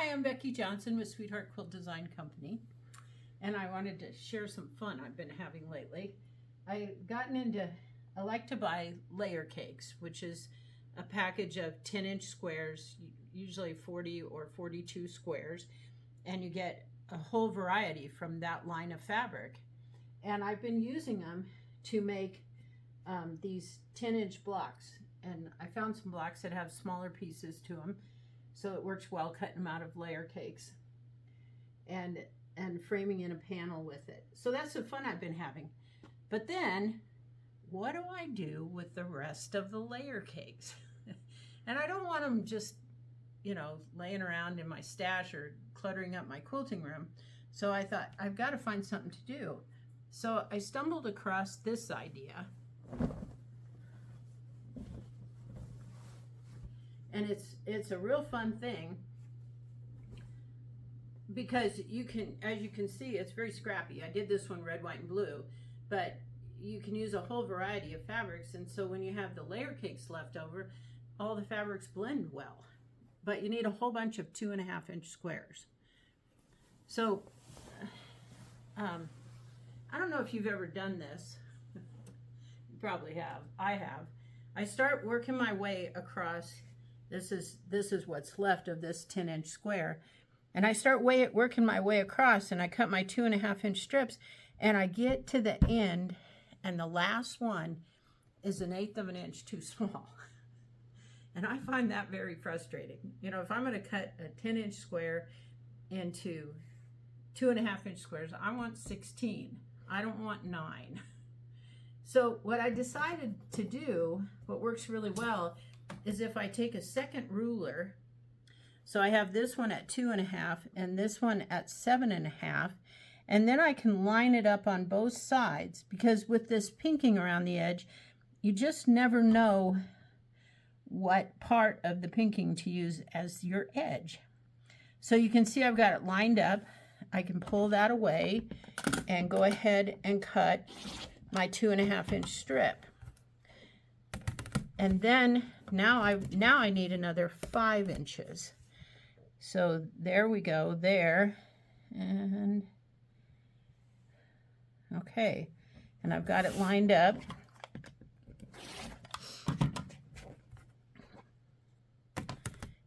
Hi, I'm Becky Johnson with Sweetheart Quilt Design Company, and I wanted to share some fun I've been having lately. I like to buy layer cakes, which is a package of 10-inch squares, usually 40 or 42 squares, and you get a whole variety from that line of fabric. And I've been using them to make these 10-inch blocks, and I found some blocks that have smaller pieces to them, so it works well cutting them out of layer cakes and framing in a panel with it. So that's the fun I've been having. But then, what do I do with the rest of the layer cakes? And I don't want them just, laying around in my stash or cluttering up my quilting room. So I thought, I've got to find something to do. So I stumbled across this idea. And it's a real fun thing because you can, as you can see, it's very scrappy. I did this one red, white, and blue, but you can use a whole variety of fabrics, and so when you have the layer cakes left over, all the fabrics blend well. But you need a whole bunch of 2.5-inch squares. So I don't know if you've ever done this. You probably have. I have. I start working my way across. This is what's left of this 10-inch square. And I start working my way across, and I cut my 2.5-inch strips, and I get to the end, and the last one is 1/8 of an inch too small. And I find that very frustrating. If I'm going to cut a 10-inch square into 2.5-inch squares, I want 16. I don't want 9. So what I decided to do, what works really well, is if I take a second ruler, so I have this one at 2.5 and this one at 7.5, and then I can line it up on both sides, because with this pinking around the edge, you just never know what part of the pinking to use as your edge. So you can see I've got it lined up. I can pull that away and go ahead and cut my 2.5-inch strip. And then now I need another 5 inches. So there we go, there. And okay, and I've got it lined up.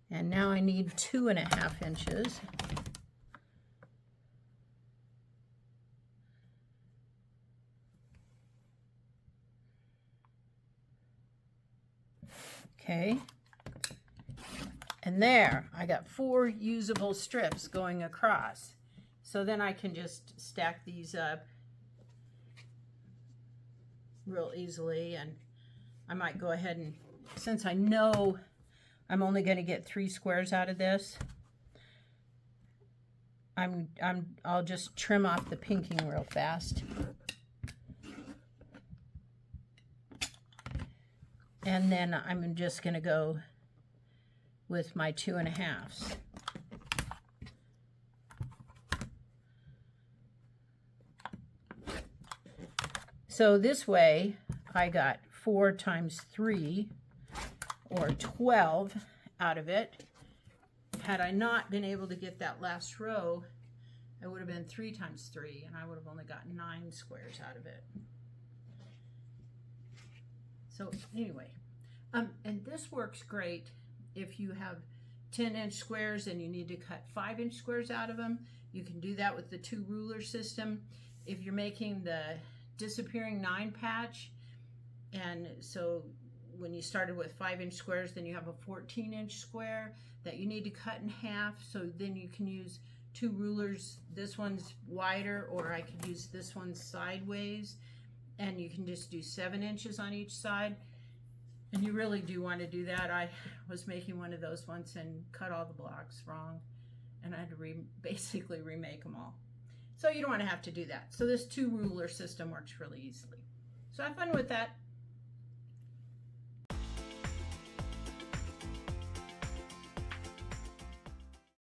And now I need 2.5 inches. Okay, and there, I got 4 usable strips going across. So then I can just stack these up real easily, and I might go ahead and, since I know I'm only going to get 3 squares out of this, I'll just trim off the pinking real fast. And then I'm just going to go with my 2.5s. So this way I got 4 times 3 or 12 out of it. Had I not been able to get that last row, it would have been 3 times 3, and I would have only gotten 9 squares out of it. So anyway, and this works great if you have 10-inch squares and you need to cut 5-inch squares out of them. You can do that with the 2 ruler system. If you're making the disappearing 9 patch, and so when you started with 5-inch squares, then you have a 14-inch square that you need to cut in half, so then you can use 2 rulers. This one's wider, or I could use this one sideways, and you can just do 7 inches on each side. And you really do want to do that. I was making one of those once and cut all the blocks wrong, and I had to basically remake them all. So you don't want to have to do that. So this 2 ruler system works really easily. So have fun with that.